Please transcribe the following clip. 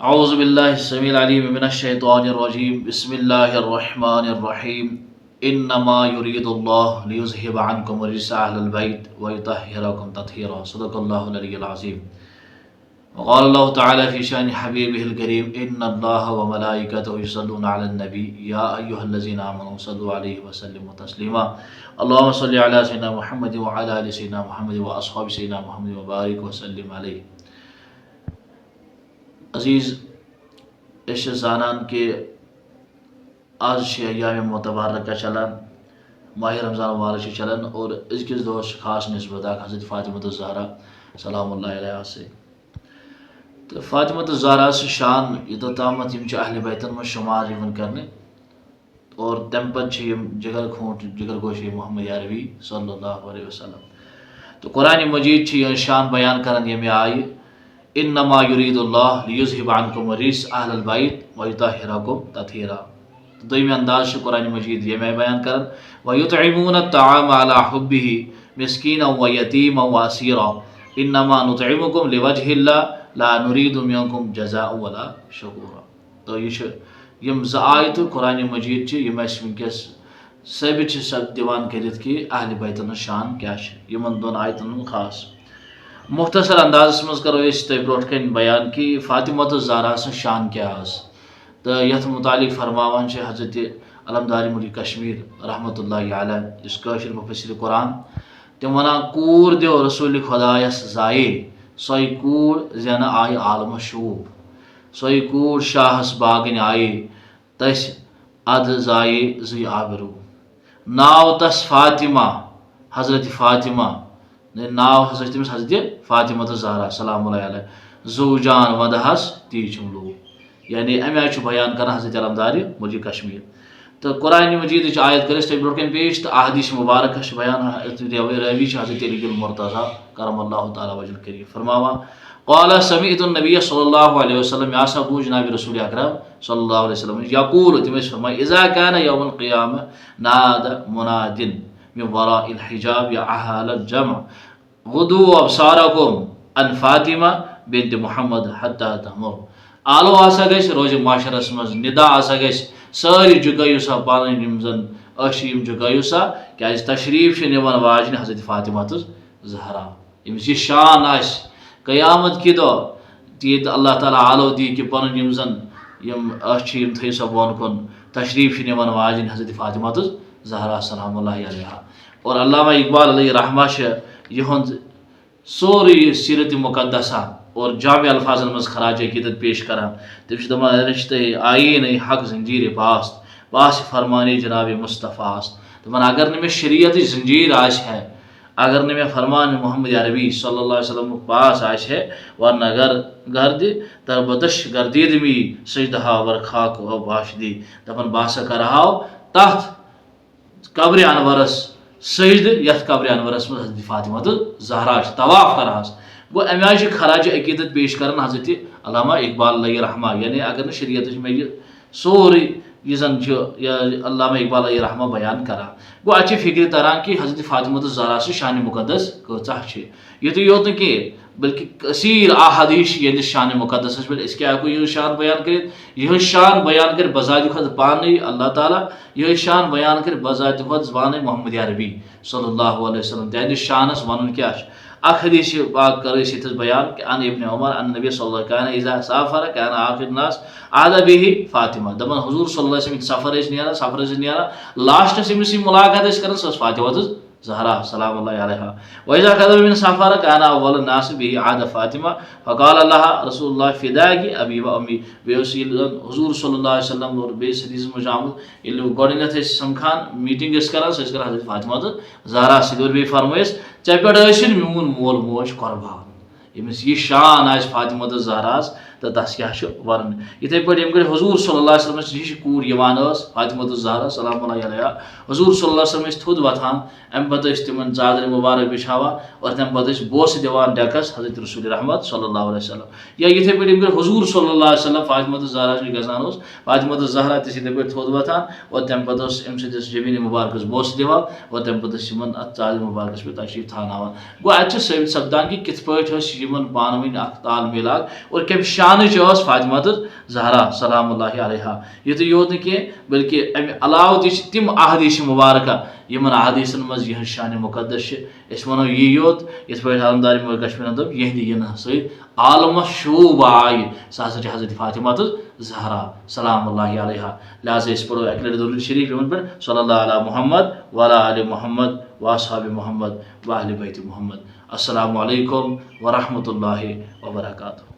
औज़ुबिल्लाहिस्समीइल अलीम मिनश्शैतानिर्रजीम बिस्मिल्लाहिर्रहमानिर्रहीम इन्नमा युरीदुल्लाहु लियुज़हिबा अन्कुम रिज्सा अहलल बैत व युतहिरकुम तत्हीरा सदक़ल्लाहुल अलिय्युल अज़ीम व क़ाला अल्लाहु तआला फ़ी शानि हबीबिहिल करीम इन्नल्लाह व मलाइकतहु युसल्लूना अलन नबी या अय्युहल्लज़ीना आमनू सल्लु अलैहि व सल्लिमू तस्लीमा अल्लाहुम्मा सल्लि अला सय्यिदिना मुहम्मद व अला आलि सय्यिदिना मुहम्मद व अस्हाबि सय्यिदिना मुहम्मद व बारिक व सल्लिम अलैहि। अजीज़ जानान के आज अय्याम मुतबारक चलान माह रमज़ान मुबारक चलान और अज़किस दोस खास निस्बत हज़रत फ़ातिमा ज़हरा सलामुल्लाह अलैहा से। तो फ़ातिमा ज़हरा से शान युत तामत अहले बैतन में शुमार करने और तम पे जिगर खूंट जिगर गोश मोहम्मद अरबी सल्लल्लाहु अलैहि वसल्लम। तो कुरान मजीद यह शान बयान कर ये आय इन्नमा युरीदुल्लाहु लियुज़हिबा अन्कुम रिज्सा अहलल बैत व युतहिरकुम तत्हीरा। दोय्यम अंदाज कुरान मजीद ये बयान कर व युतइमून अत्ताआम अला हुब्बिही मिस्कीनन व यतीमन व असीरा इन्नमा नुतइमुकुम लिवजहिल्लाह ला नुरीदु मिनकुम जज़ाअन वला शुकूरा। तो ये आयत कुरान मजीद वनकस साबित दिवान कर कि अहल बैतन शान क्या दोन आयतन खास मुख्तसर अंदाज मज करो तह ब्रोट कन बयान कि फ़ातिमा ज़हरा शान क्या तो यथ मुतालिक फरमावान हज़रत अलमदारी मुल्क कश्मीर रहमतुल्लाहि अलैह इस काशिर मुफस्सिर कुरान तम वनान कूर दो रसूल खुदायस जाये सोई कूर जन आय आलम शूब सोई कूर शाहस बागन आये तस अद जाये जुई आबरू नाव तस फ़ातिमा हज़रत फ़ातिमा नाव हज़रत फ़ातिमा ज़हरा सलामुल्लाह अलैहा ज़ूजान वदहस तीचुम लोग यानी अमे बयान कर हज़रत अलमदारी मुल्क कश्मीर। तो कुरान मजीद आयत कर तक ब्रोट पेश तो अहदीस मुबारक बयान रवी हज़रत अली मुर्तज़ा करमल्लाहु तआला वजहुल करीम फरमावा क़ाला समीअतु नबी सल्लल्लाहु अलैहि वसल्लम यासा बूझ जनाब रसूल अकरम सल्लल्लाहु अलैहि वसल्लम यक़ूल तम फरमाया इज़ा कान यौमुल क़ियामह नादा मुनादिन मिन वराइल हिजाब या अहलल जम गुदू अबसारकुम अन फ़ातिमा बिन्त मुहम्मद हत्ता तमर आलो आसा गस रोज माशरस मज निदा आसा गस सारी जुगयु सा पान जन अशीम जुगयु सा क्या तशरीफ निवन वाजन हज़रत फ़ातिमा ज़हरा यमिस यह शान आस क़यामत कि दो अल्लाह ताला आलो दी कि पन जन यम थो सा बोन कुन तशरीफ निवन वाजन हज़रत फ़ातिमा ज़हरा सलामुल्लाहि अलैहा। और अल्लामा इकबाल अलैहि रहमा यहद सोरी सीरत मुक़द्दसा और जाम अल्फाजन मज खराज अकीदत पेश करान तम दपान रिश्ते आयन हक जंजीर पास्त पास फरमान जनाब मुस्तफ़ास्त दपान अगर न मे शरीयत जंजीर है अगर न मे फरमान मोहम्मद अरबी सल्लल्लाहु अलैहि वसल्लम पास है वरना अगर गर्द तरबदश गर्दीद मी सजदहा वर खाक व बाशदी दपान बासा करहाव तथ कब्र अनवरस सजद यथ कब्र अनवरस मज हज़रत फ़ातिमा ज़हरा तवाफ करहास गो अमे खराज अकीदत पेश कर हज़रत अल्लामा इकबाल अलैहि रहमा यानी अगर न शरीयत मे सोरी यह अल्लामा इकबाल अलैहि रहमा बयान करा गो अच्छे फिक्र तरान कि हज़रत फ़ातिमा ज़हरा से शान मुक़द्दस कह युतु योत न कि बल्कि कसीर अहादीस ये शान मुक़द्दस पे क्या यह शान बयान कर यह शान बयान कर बजात खुद पान अल्लाह ताला यह शान बयान कर बजात खुद वन मोहम्मद अरबी सल्लल्लाहु अलैहि वसल्लम तहद शानस वन क्या अख हदीस पाक कर बयान कि अन इब्न उमर अन नबी सल्लल्लाहु अलैहि वसल्लम इज़ा साफर कान आखिर नास आदा बिही फ़ातिमा दपन हुजूर सल्लल्लाहु अलैहि वसल्लम सफर नीरा लास्टस अमिस मुलाकात कर फ़ातिमा ज़हरा सलामुल्लाहि अलैहा व इज़ा क़दम मिन सफर कान अव्वल नास बिही आदा फ़ातिमा फ़क़ाल लहा रसूलुल्लाह फ़िदाकी अबी व अम्मी हुजूर सल्लल्लाहु अलैहि वसल्लम और बेस हदीस में आमुत गोडनथ समखान मीटिंग कर हज़रत फ़ातिमा ज़हरा सर बे फरमैस चे पे मून मोल मोज कुर्बान यमिस यह शान आज फ़ातिमा ज़हरास तो तस क्या वर्न इथे पे हुजूर सल्लल्लाहु अलैहि वसल्लम यह कूर फ़ातिमा ज़हरा सलामुल्लाहि अलैहा हुजूर सल्लल्लाहु अलैहि वसल्लम थोद वथान अम पे तिमन चादर मुबारक बिछावान और तम पे बोस दिवान डेकस हज़रत रसूल रहमत सल्लल्लाहु अलैहि वसल्लम या इथे पे हुजूर सल्लल्लाहु अलैहि वसल्लम फ़ातिमा ज़हरा गजान फ़ातिमा ज़हरा इथे पे थोद वथान और तम पे अम जबीन मुबारक बोस दिवान और तम पे चादर मुबारक पे तशरीफ थानावान गो अत साबित सपदान कि कित पे पान वन तालमेल और कम शान शान फातिमा ज़हरा सलामुल्लाहि अलैहा। युत योत न बल्कि अमि अलाव तिम अहदीस मुबारक यमन अहदीसन मज यह शान मुकद्दस वनो यी योत ये अलमदारी कश्मीर दोप यहद यन आलम शूब आय सह हज़रत फातिमा ज़हरा सलामुल्लाहि अलैहा। लिहाजा पढ़ो एक लट दुरूद शरीफ यमन पे सल्लल्लाहु अला मुहम्मद व अला आलि मुहम्मद व अस्हाबि मुहम्मद व अहलि बैत मुहम्मद। अस्सलामु अलैकुम व रहमतुल्लाहि व बरकातुहू।